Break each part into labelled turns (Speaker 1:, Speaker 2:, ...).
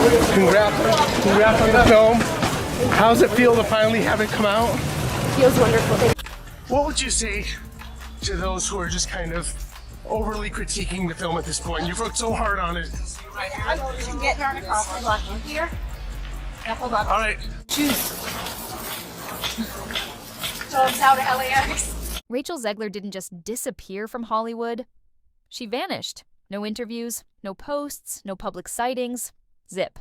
Speaker 1: Congrats on the film. How does it feel to finally have it come out?
Speaker 2: Feels wonderful.
Speaker 1: What would you say to those who are just kind of overly critiquing the film at this point? You've worked so hard on it.
Speaker 2: Get here. Hold on.
Speaker 1: All right.
Speaker 2: Choose. So it's out of LAX.
Speaker 3: RachelZegler didn't just disappear from Hollywood. She vanished. No interviews, no posts, no public sightings. Zip.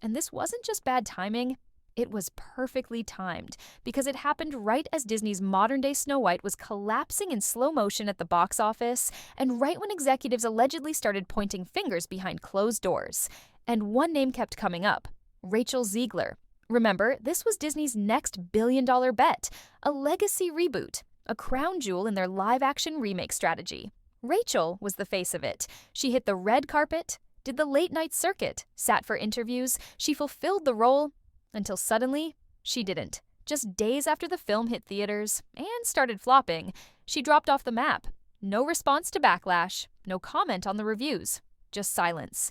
Speaker 3: And this wasn't just bad timing. It was perfectly timed because it happened right as Disney's modern-day Snow White was collapsing in slow motion at the box office and right when executives allegedly started pointing fingers behind closed doors. And one name kept coming up, RachelZegler. Remember, this was Disney's next billion-dollar bet, a legacy reboot, a crown jewel in their live-action remake strategy. Rachel was the face of it. She hit the red carpet, did the late-night circuit, sat for interviews, she fulfilled the role, until suddenly, she didn't. Just days after the film hit theaters and started flopping, she dropped off the map. No response to backlash, no comment on the reviews, just silence.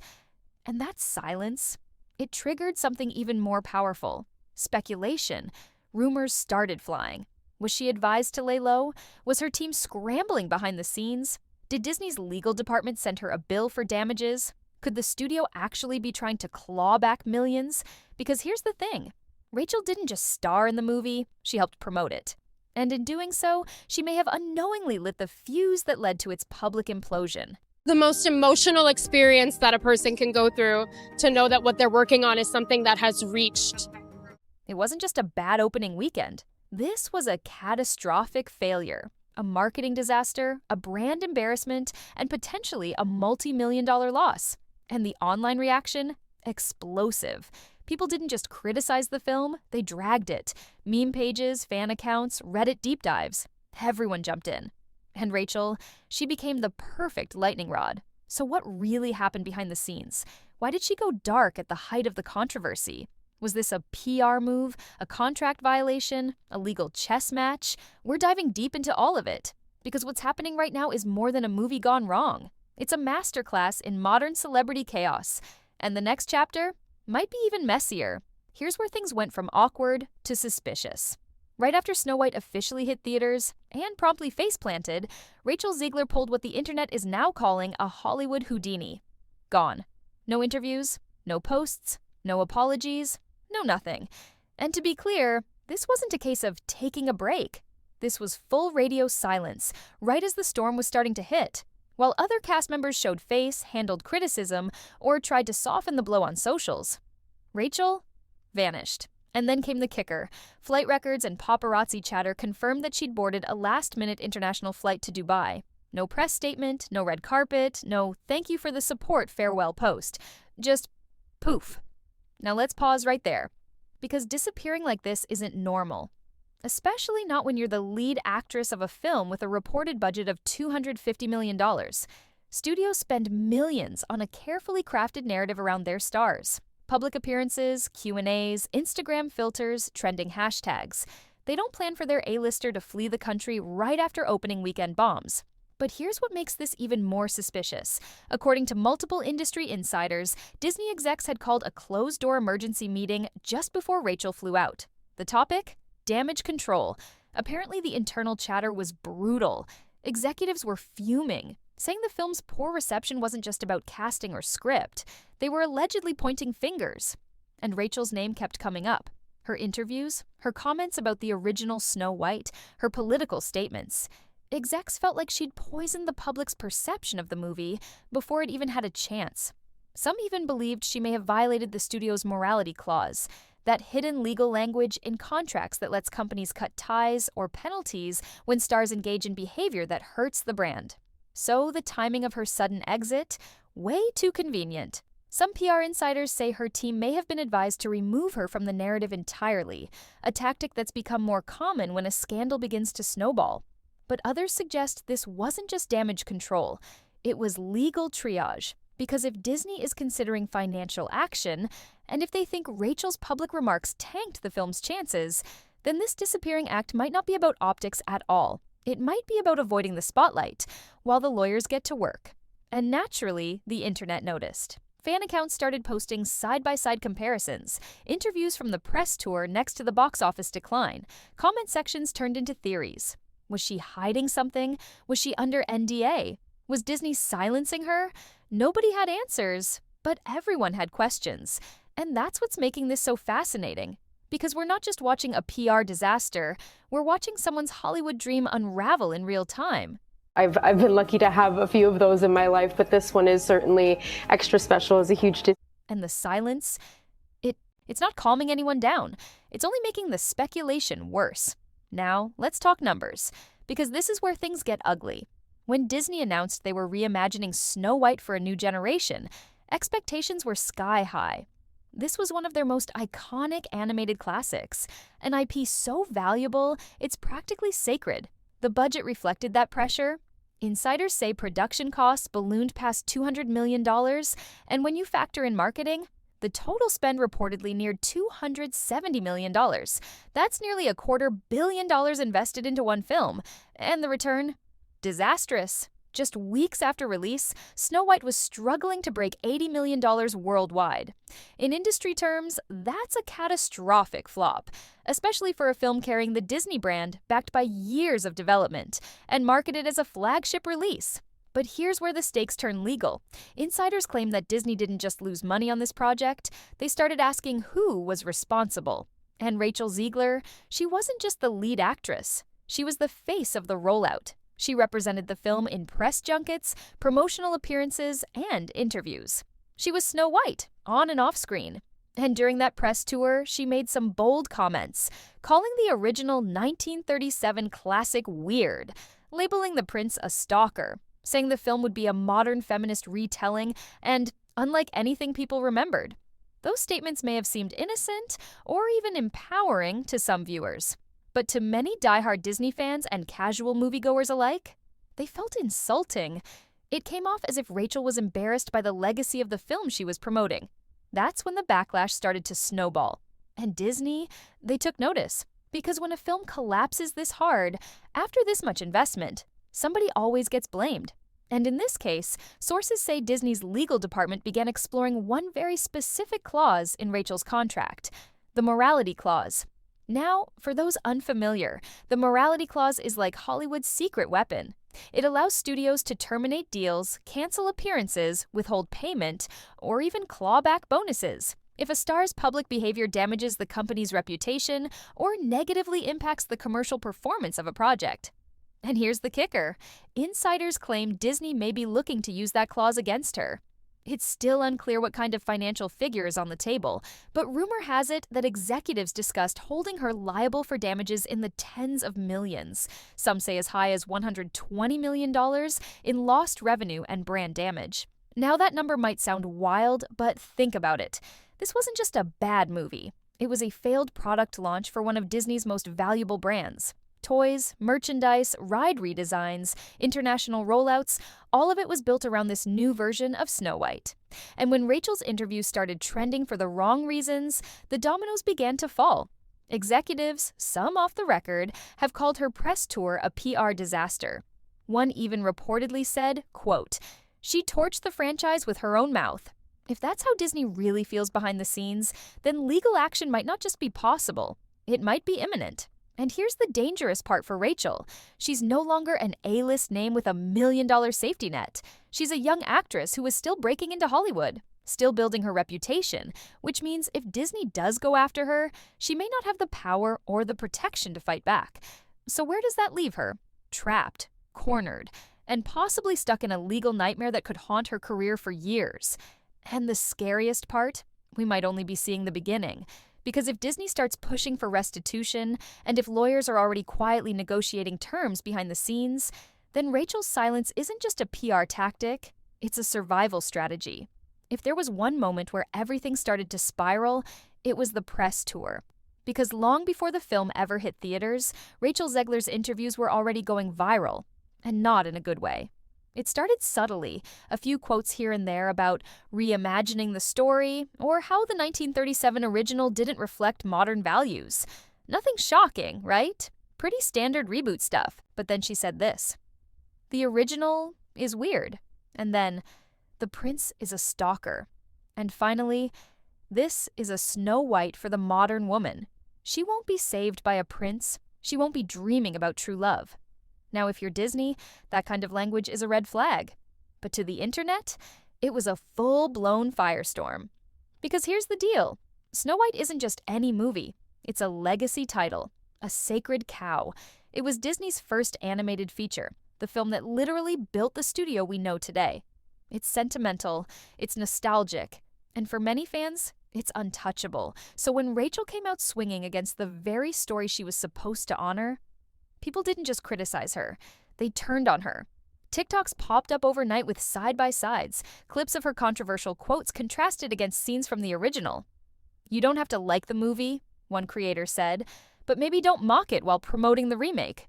Speaker 3: And that silence, it triggered something even more powerful. Speculation. Rumors started flying. Was she advised to lay low? Was her team scrambling behind the scenes? Did Disney's legal department send her a bill for damages? Could the studio actually be trying to claw back millions? Because here's the thing. Rachel didn't just star in the movie, she helped promote it. And in doing so, she may have unknowingly lit the fuse that led to its public implosion.
Speaker 4: The most emotional experience that a person can go through to know that what they're working on is something that has reached.
Speaker 3: It wasn't just a bad opening weekend. This was a catastrophic failure. A marketing disaster, a brand embarrassment, and potentially a multi-million-dollar loss. And the online reaction? Explosive. People didn't just criticize the film, they dragged it. Meme pages, fan accounts, Reddit deep dives. Everyone jumped in. And Rachel, she became the perfect lightning rod. So what really happened behind the scenes? Why did she go dark at the height of the controversy? Was this a PR move, a contract violation, a legal chess match? We're diving deep into all of it. Because what's happening right now is more than a movie gone wrong. It's a masterclass in modern celebrity chaos. And the next chapter might be even messier. Here's where things went from awkward to suspicious. Right after Snow White officially hit theaters and promptly face-planted, RachelZegler pulled what the internet is now calling a Hollywood Houdini. Gone. No interviews, no posts, no apologies, no nothing. And to be clear, this wasn't a case of taking a break. This was full radio silence, right as the storm was starting to hit. While other cast members showed face, handled criticism, or tried to soften the blow on socials, Rachel vanished. And then came the kicker. Flight records and paparazzi chatter confirmed that she'd boarded a last-minute international flight to Dubai. No press statement, no red carpet, no thank you for the support farewell post. Just poof. Now let's pause right there. Because disappearing like this isn't normal. Especially not when you're the lead actress of a film with a reported budget of $250 million. Studios spend millions on a carefully crafted narrative around their stars. Public appearances, Q&As, Instagram filters, trending hashtags. They don't plan for their A-lister to flee the country right after opening weekend bombs. But here's what makes this even more suspicious. According to multiple industry insiders, Disney execs had called a closed-door emergency meeting just before Rachel flew out. The topic? Damage control. Apparently, the internal chatter was brutal. Executives were fuming, saying the film's poor reception wasn't just about casting or script. They were allegedly pointing fingers. And Rachel's name kept coming up. Her interviews, her comments about the original Snow White, her political statements. Execs felt like she'd poisoned the public's perception of the movie before it even had a chance. Some even believed she may have violated the studio's morality clause, that hidden legal language in contracts that lets companies cut ties or penalties when stars engage in behavior that hurts the brand. So the timing of her sudden exit? Way too convenient. Some PR insiders say her team may have been advised to remove her from the narrative entirely, a tactic that's become more common when a scandal begins to snowball. But others suggest this wasn't just damage control, it was legal triage. Because if Disney is considering financial action, and if they think Rachel's public remarks tanked the film's chances, then this disappearing act might not be about optics at all. It might be about avoiding the spotlight, while the lawyers get to work. And naturally, the internet noticed. fan accounts started posting side-by-side comparisons, interviews from the press tour next to the box office decline. Comment sections turned into theories. Was she hiding something? Was she under NDA? Was Disney silencing her? Nobody had answers, but everyone had questions. And that's what's making this so fascinating. Because we're not just watching a PR disaster, we're watching someone's Hollywood dream unravel in real time.
Speaker 5: I've been lucky to have a few of those in my life, but this one is certainly extra special as a huge
Speaker 3: And the silence, it's not calming anyone down. It's only making the speculation worse. Now, let's talk numbers, because this is where things get ugly. When Disney announced they were reimagining Snow White for a new generation, expectations were sky high. This was one of their most iconic animated classics, an IP so valuable, it's practically sacred. The budget reflected that pressure. Insiders say production costs ballooned past $200 million, and when you factor in marketing, the total spend reportedly neared $270 million. That's nearly $250 million invested into one film. And the return? Disastrous. Just weeks after release, Snow White was struggling to break $80 million worldwide. In industry terms, that's a catastrophic flop, especially for a film carrying the Disney brand backed by years of development and marketed as a flagship release. But here's where the stakes turn legal. Insiders claim that Disney didn't just lose money on this project, they started asking who was responsible. And RachelZegler, she wasn't just the lead actress. She was the face of the rollout. She represented the film in press junkets, promotional appearances, and interviews. She was Snow White, on and off screen. And during that press tour, she made some bold comments, calling the original 1937 classic weird, labeling the prince a stalker, saying the film would be a modern feminist retelling and unlike anything people remembered. Those statements may have seemed innocent or even empowering to some viewers. But to many diehard Disney fans and casual moviegoers alike, they felt insulting. It came off as if Rachel was embarrassed by the legacy of the film she was promoting. That's when the backlash started to snowball. And Disney, they took notice. Because when a film collapses this hard, after this much investment, somebody always gets blamed. And in this case, sources say Disney's legal department began exploring one very specific clause in Rachel's contract, the morality clause. Now, for those unfamiliar, the morality clause is like Hollywood's secret weapon. It allows studios to terminate deals, cancel appearances, withhold payment, or even claw back bonuses if a star's public behavior damages the company's reputation or negatively impacts the commercial performance of a project. And here's the kicker. Insiders claim Disney may be looking to use that clause against her. It's still unclear what kind of financial figure is on the table, but rumor has it that executives discussed holding her liable for damages in the tens of millions. Some say as high as $120 million in lost revenue and brand damage. Now that number might sound wild, but think about it. This wasn't just a bad movie. It was a failed product launch for one of Disney's most valuable brands. Toys, merchandise, ride redesigns, international rollouts, all of it was built around this new version of Snow White. And when Rachel's interview started trending for the wrong reasons, the dominoes began to fall. Executives, some off the record, have called her press tour a PR disaster. One even reportedly said, quote, "She torched the franchise with her own mouth." If that's how Disney really feels behind the scenes, then legal action might not just be possible, it might be imminent. And here's the dangerous part for Rachel. She's no longer an A-list name with $1 million safety net. She's a young actress who is still breaking into Hollywood, still building her reputation, which means if Disney does go after her, she may not have the power or the protection to fight back. So where does that leave her? Trapped, cornered, and possibly stuck in a legal nightmare that could haunt her career for years. And the scariest part? We might only be seeing the beginning. Because if Disney starts pushing for restitution, and if lawyers are already quietly negotiating terms behind the scenes, then Rachel's silence isn't just a PR tactic, it's a survival strategy. If there was one moment where everything started to spiral, it was the press tour. Because long before the film ever hit theaters, RachelZegler's interviews were already going viral, and not in a good way. It started subtly, a few quotes here and there about reimagining the story, or how the 1937 original didn't reflect modern values. Nothing shocking, right? Pretty standard reboot stuff. But then she said this: "The original is weird." And then, "The prince is a stalker." And finally, this is a Snow White for the modern woman. She won't be saved by a prince. She won't be dreaming about true love. Now, if you're Disney, that kind of language is a red flag. But to the internet, it was a full-blown firestorm. Because here's the deal. Snow White isn't just any movie. It's a legacy title, a sacred cow. It was Disney's first animated feature, the film that literally built the studio we know today. It's sentimental, it's nostalgic, and for many fans, it's untouchable. So when Rachel came out swinging against the very story she was supposed to honor, people didn't just criticize her, they turned on her. TikToks popped up overnight with side-by-sides, clips of her controversial quotes contrasted against scenes from the original. "You don't have to like the movie," one creator said, "but maybe don't mock it while promoting the remake."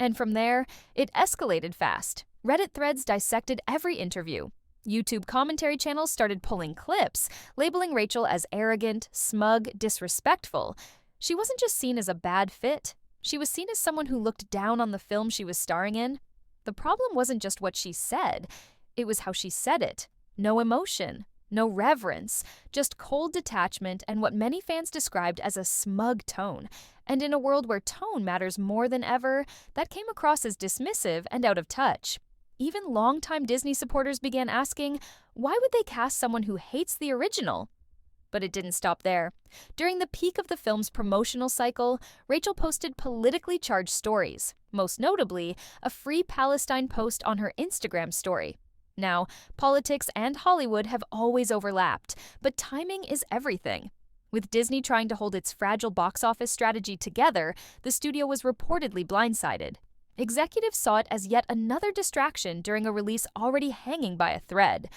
Speaker 3: And from there, it escalated fast. Reddit threads dissected every interview. YouTube commentary channels started pulling clips, labeling Rachel as arrogant, smug, disrespectful. She wasn't just seen as a bad fit. She was seen as someone who looked down on the film she was starring in. The problem wasn't just what she said. It was how she said it. No emotion, no reverence, just cold detachment and what many fans described as a smug tone. And in a world where tone matters more than ever, that came across as dismissive and out of touch. Even longtime Disney supporters began asking, why would they cast someone who hates the original? But it didn't stop there. During the peak of the film's promotional cycle, Rachel posted politically charged stories, most notably a Free Palestine post on her Instagram story. Now, politics and Hollywood have always overlapped, but timing is everything. With Disney trying to hold its fragile box office strategy together, the studio was reportedly blindsided. Executives saw it as yet another distraction during a release already hanging by a thread.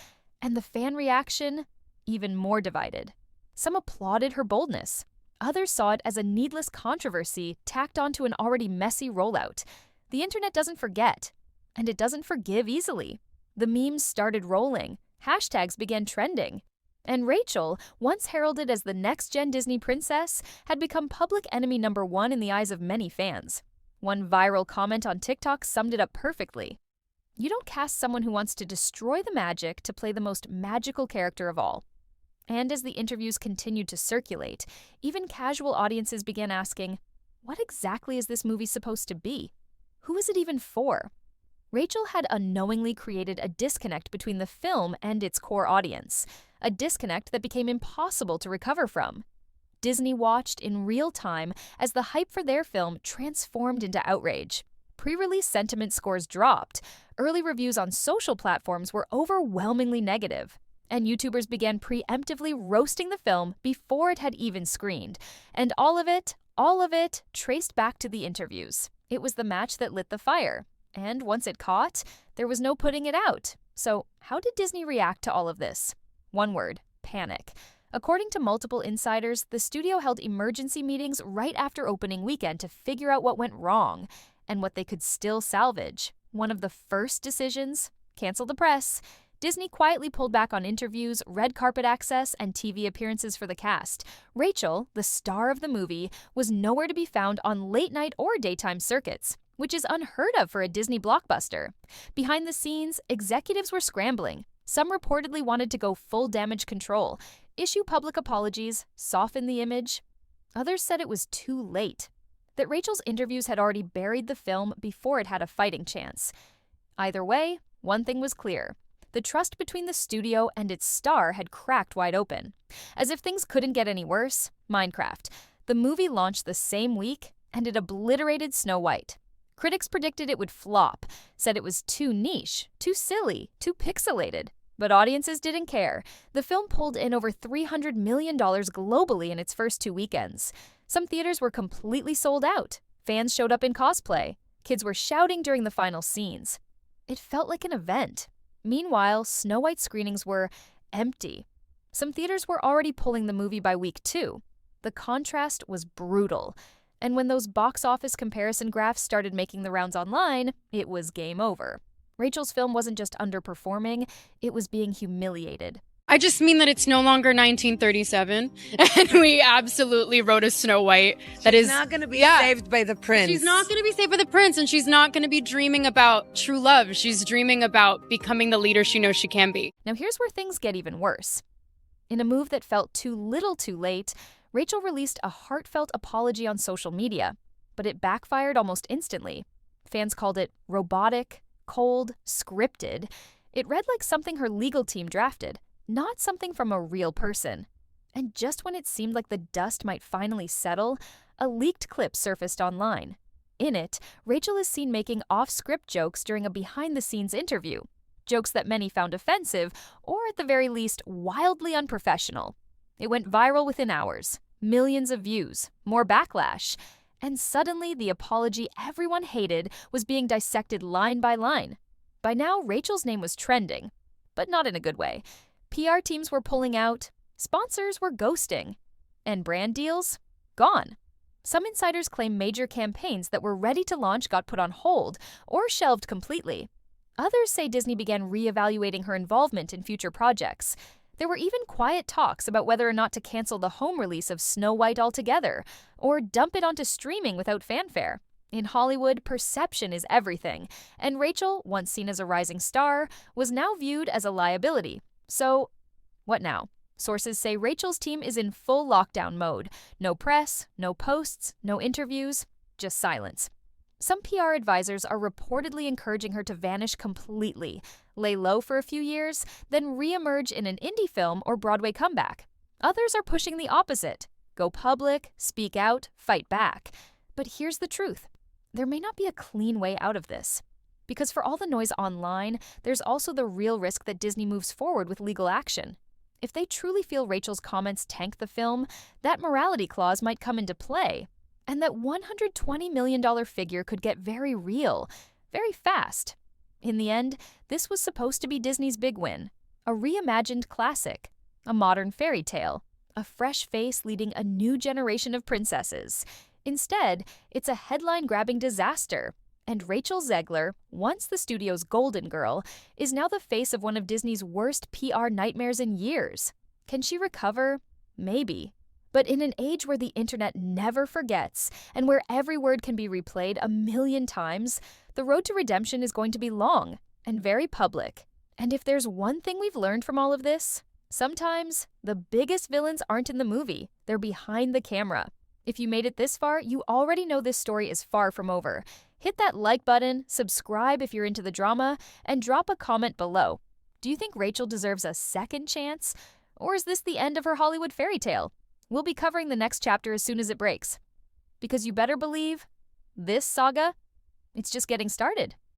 Speaker 3: And the fan reaction? Even more divided. Some applauded her boldness. Others saw it as a needless controversy tacked onto an already messy rollout. The internet doesn't forget, and it doesn't forgive easily. The memes started rolling. Hashtags began trending. And Rachel, once heralded as the next-gen Disney princess, had become public enemy number one in the eyes of many fans. One viral comment on TikTok summed it up perfectly. You don't cast someone who wants to destroy the magic to play the most magical character of all. And as the interviews continued to circulate, even casual audiences began asking, what exactly is this movie supposed to be? Who is it even for? Rachel had unknowingly created a disconnect between the film and its core audience, a disconnect that became impossible to recover from. Disney watched in real time as the hype for their film transformed into outrage. Pre-release sentiment scores dropped, early reviews on social platforms were overwhelmingly negative, and YouTubers began preemptively roasting the film before it had even screened. And all of it traced back to the interviews. It was the match that lit the fire. And once it caught, there was no putting it out. So how did Disney react to all of this? One word: panic. According to multiple insiders, the studio held emergency meetings right after opening weekend to figure out what went wrong and what they could still salvage. One of the first decisions? Cancel the press. Disney quietly pulled back on interviews, red carpet access, and TV appearances for the cast. Rachel, the star of the movie, was nowhere to be found on late-night or daytime circuits, which is unheard of for a Disney blockbuster. Behind the scenes, executives were scrambling. Some reportedly wanted to go full damage control, issue public apologies, soften the image. Others said it was too late, that Rachel's interviews had already buried the film before it had a fighting chance. Either way, one thing was clear. The trust between the studio and its star had cracked wide open. As if things couldn't get any worse, Minecraft. The movie launched the same week, and it obliterated Snow White. Critics predicted it would flop, said it was too niche, too silly, too pixelated. But audiences didn't care. The film pulled in over $300 million globally in its first 2 weekends. Some theaters were completely sold out. Fans showed up in cosplay. Kids were shouting during the final scenes. It felt like an event. Meanwhile, Snow White screenings were empty. Some theaters were already pulling the movie by week 2. The contrast was brutal. And when those box office comparison graphs started making the rounds online, it was game over. Rachel's film wasn't just underperforming, it was being humiliated.
Speaker 4: I just mean that it's no longer 1937, and we absolutely wrote a Snow White that is
Speaker 6: not going to be saved by the prince.
Speaker 4: She's not going to be saved by the prince, and she's not going to be dreaming about true love. She's dreaming about becoming the leader she knows she can be.
Speaker 3: Now here's where things get even worse. In a move that felt too little too late, Rachel released a heartfelt apology on social media, but it backfired almost instantly. Fans called it robotic, cold, scripted. It read like something her legal team drafted, not something from a real person. And just when it seemed like the dust might finally settle, a leaked clip surfaced online. In it, Rachel is seen making off-script jokes during a behind-the-scenes interview. Jokes that many found offensive, or at the very least, wildly unprofessional. It went viral within hours. Millions of views, more backlash. And suddenly, the apology everyone hated was being dissected line by line. By now, Rachel's name was trending, but not in a good way. PR teams were pulling out, sponsors were ghosting, and brand deals? Gone. Some insiders claim major campaigns that were ready to launch got put on hold or shelved completely. Others say Disney began reevaluating her involvement in future projects. There were even quiet talks about whether or not to cancel the home release of Snow White altogether, or dump it onto streaming without fanfare. In Hollywood, perception is everything, and Rachel, once seen as a rising star, was now viewed as a liability. So, what now? Sources say Rachel's team is in full lockdown mode. No press, no posts, no interviews, just silence. Some PR advisors are reportedly encouraging her to vanish completely, lay low for a few years, then re-emerge in an indie film or Broadway comeback. Others are pushing the opposite. Go public, speak out, fight back. But here's the truth. There may not be a clean way out of this. Because for all the noise online, there's also the real risk that Disney moves forward with legal action. If they truly feel Rachel's comments tank the film, that morality clause might come into play. And that $120 million figure could get very real, very fast. In the end, this was supposed to be Disney's big win. A reimagined classic, a modern fairy tale, a fresh face leading a new generation of princesses. Instead, it's a headline-grabbing disaster. And RachelZegler, once the studio's golden girl, is now the face of one of Disney's worst PR nightmares in years. Can she recover? Maybe. But in an age where the internet never forgets, and where every word can be replayed a million times, the road to redemption is going to be long and very public. And if there's one thing we've learned from all of this, sometimes the biggest villains aren't in the movie, they're behind the camera. If you made it this far, you already know this story is far from over. Hit that like button, subscribe if you're into the drama, and drop a comment below. Do you think Rachel deserves a second chance? Or is this the end of her Hollywood fairy tale? We'll be covering the next chapter as soon as it breaks. Because you better believe, this saga, it's just getting started.